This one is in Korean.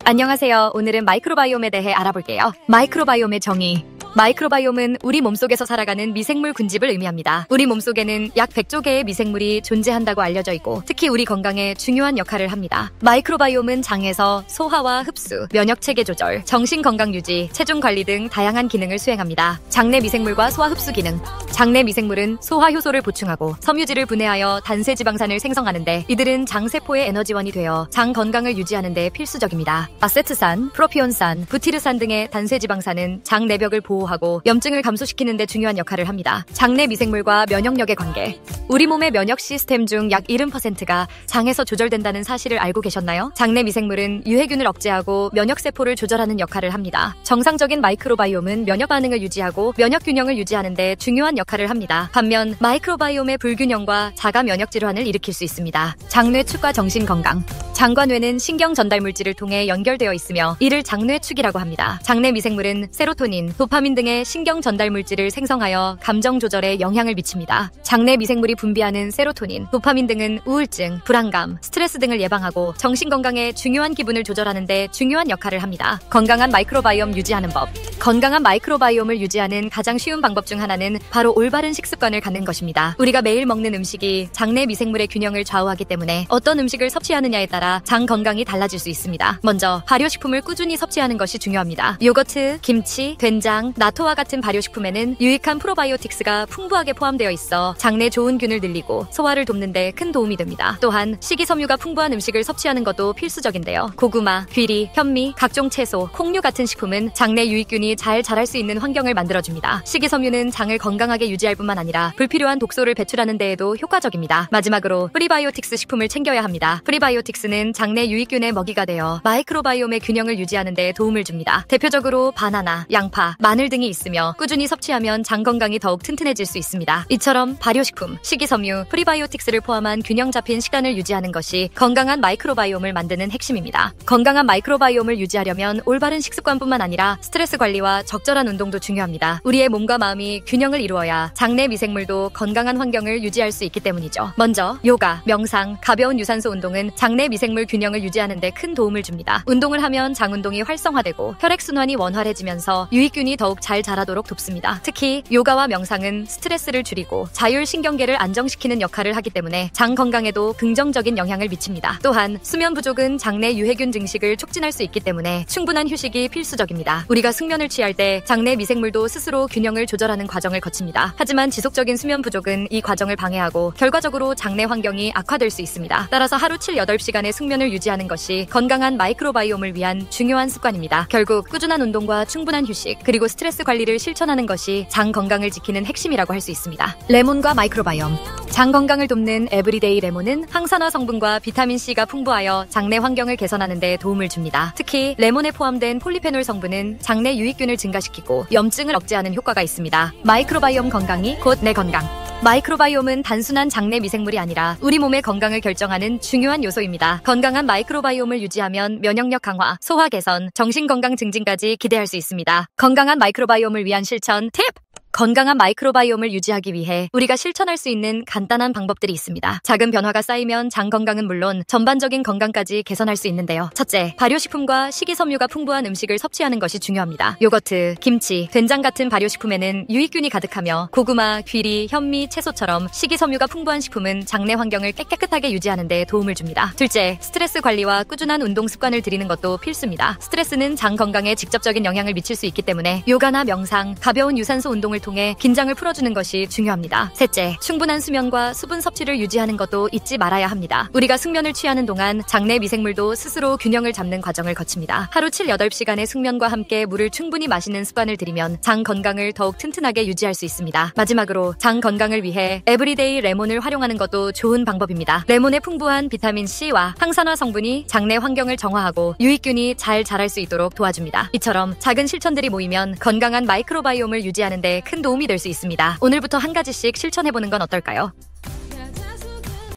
안녕하세요. 오늘은 마이크로바이옴에 대해 알아볼게요. 마이크로바이옴의 정의. 마이크로바이옴은 우리 몸속에서 살아가는 미생물 군집을 의미합니다. 우리 몸속에는 약 100조 개의 미생물이 존재한다고 알려져 있고 특히 우리 건강에 중요한 역할을 합니다. 마이크로바이옴은 장에서 소화와 흡수, 면역체계 조절, 정신건강 유지, 체중 관리 등 다양한 기능을 수행합니다. 장내 미생물과 소화 흡수 기능. 장내 미생물은 소화 효소를 보충하고 섬유질을 분해하여 단세지방산을 생성하는데 이들은 장세포의 에너지원이 되어 장 건강을 유지하는 데 필수적입니다. 아세트산, 프로피온산, 부티르산 등의 단세지방산은 장 내벽을 보호하고 염증을 감소시키는 데 중요한 역할을 합니다. 장내 미생물과 면역력의 관계. 우리 몸의 면역 시스템 중 약 70%가 장에서 조절된다는 사실을 알고 계셨나요? 장내 미생물은 유해균을 억제하고 면역세포를 조절하는 역할을 합니다. 정상적인 마이크로바이옴은 면역 반응을 유지하고 면역 균형을 유지하는 데 중요한 역할을 합니다. 반면 마이크로바이옴의 불균형과 자가 면역 질환을 일으킬 수 있습니다. 장뇌축과 정신건강. 장과 뇌는 신경 전달 물질을 통해 연결되어 있으며 이를 장뇌축이라고 합니다. 장내 미생물은 세로토닌, 도파민 등의 신경 전달 물질을 생성하여 감정 조절에 영향을 미칩니다. 장내 미생물이 분비하는 세로토닌, 도파민 등은 우울증, 불안감, 스트레스 등을 예방하고 정신건강에 중요한 기분을 조절하는 데 중요한 역할을 합니다. 건강한 마이크로바이옴 유지하는 법. 건강한 마이크로바이옴을 유지하는 가장 쉬운 방법 중 하나는 바로 올바른 식습관을 갖는 것입니다. 우리가 매일 먹는 음식이 장내 미생물의 균형을 좌우하기 때문에 어떤 음식을 섭취하느냐에 따라 장 건강이 달라질 수 있습니다. 먼저 발효식품을 꾸준히 섭취하는 것이 중요합니다. 요거트, 김치, 된장, 나토와 같은 발효식품에는 유익한 프로바이오틱스가 풍부하게 포함되어 있어 장내 좋은 균을 늘리고 소화를 돕는 데 큰 도움이 됩니다. 또한 식이섬유가 풍부한 음식을 섭취하는 것도 필수적인데요. 고구마, 귀리, 현미, 각종 채소, 콩류 같은 식품은 장내 유익균이 잘 자랄 수 있는 환경을 만들어줍니다. 식이섬유는 장을 건강하게 유지할 뿐만 아니라 불필요한 독소를 배출하는 데에도 효과적입니다. 마지막으로 프리바이오틱스 식품을 챙겨야 합니다. 프리바이오틱스는 장내 유익균의 먹이가 되어 마이크로바이옴의 균형을 유지하는 데 도움을 줍니다. 대표적으로 바나나, 양파, 마늘 등이 있으며 꾸준히 섭취하면 장 건강이 더욱 튼튼해질 수 있습니다. 이처럼 발효식품, 식이섬유, 프리바이오틱스를 포함한 균형 잡힌 식단을 유지하는 것이 건강한 마이크로바이옴을 만드는 핵심입니다. 건강한 마이크로바이옴을 유지하려면 올바른 식습관뿐만 아니라 스트레스 관리와 적절한 운동도 중요합니다. 우리의 몸과 마음이 균형을 이루어야 장내 미생물도 건강한 환경을 유지할 수 있기 때문이죠. 먼저 요가, 명상, 가벼운 유산소 운동은 장내 미생물 균형을 유지하는 데 큰 도움을 줍니다. 운동을 하면 장 운동이 활성화되고 혈액순환이 원활해지면서 유익균이 더욱 잘 자라도록 돕습니다. 특히 요가와 명상은 스트레스를 줄이고 자율신경계를 안정시키는 역할을 하기 때문에 장 건강에도 긍정적인 영향을 미칩니다. 또한 수면 부족은 장내 유해균 증식을 촉진할 수 있기 때문에 충분한 휴식이 필수적입니다. 우리가 숙면을 취할 때 장내 미생물도 스스로 균형을 조절하는 과정을 거칩니다. 하지만 지속적인 수면 부족은 이 과정을 방해하고 결과적으로 장내 환경이 악화될 수 있습니다. 따라서 하루 7-8시간의 숙면을 유지하는 것이 건강한 마이크로바이옴을 위한 중요한 습관입니다. 결국 꾸준한 운동과 충분한 휴식, 그리고 스트레스 관리를 실천하는 것이 장 건강을 지키는 핵심이라고 할 수 있습니다. 레몬과 마이크로바이옴. 장 건강을 돕는 에브리데이 레몬은 항산화 성분과 비타민C가 풍부하여 장내 환경을 개선하는 데 도움을 줍니다. 특히 레몬에 포함된 폴리페놀 성분은 장내 유익균을 증가시키고 염증을 억제하는 효과가 있습니다. 마이크로바이옴 건강이 곧 내 건강. 마이크로바이옴은 단순한 장내 미생물이 아니라 우리 몸의 건강을 결정하는 중요한 요소입니다. 건강한 마이크로바이옴을 유지하면 면역력 강화, 소화 개선, 정신건강 증진까지 기대할 수 있습니다. 건강한 마이크로바이옴을 위한 실천 팁! 건강한 마이크로바이옴을 유지하기 위해 우리가 실천할 수 있는 간단한 방법들이 있습니다. 작은 변화가 쌓이면 장 건강은 물론 전반적인 건강까지 개선할 수 있는데요. 첫째, 발효식품과 식이섬유가 풍부한 음식을 섭취하는 것이 중요합니다. 요거트, 김치, 된장 같은 발효식품에는 유익균이 가득하며 고구마, 귀리, 현미, 채소처럼 식이섬유가 풍부한 식품은 장내 환경을 깨끗하게 유지하는 데 도움을 줍니다. 둘째, 스트레스 관리와 꾸준한 운동 습관을 들이는 것도 필수입니다. 스트레스는 장 건강에 직접적인 영향을 미칠 수 있기 때문에 요가나 명상, 가벼운 유산소 운동을 통해 긴장을 풀어주는 것이 중요합니다. 셋째, 충분한 수면과 수분 섭취를 유지하는 것도 잊지 말아야 합니다. 우리가 숙면을 취하는 동안 장내 미생물도 스스로 균형을 잡는 과정을 거칩니다. 하루 7-8시간의 숙면과 함께 물을 충분히 마시는 습관을 들이면 장 건강을 더욱 튼튼하게 유지할 수 있습니다. 마지막으로 장 건강을 위해 에브리데이 레몬을 활용하는 것도 좋은 방법입니다. 레몬의 풍부한 비타민C와 항산화 성분이 장내 환경을 정화하고 유익균이 잘 자랄 수 있도록 도와줍니다. 이처럼 작은 실천들이 모이면 건강한 마이크로바이옴을 유지하는 데 큰 도움이 될 수 있습니다. 오늘부터 한 가지씩 실천해보는 건 어떨까요?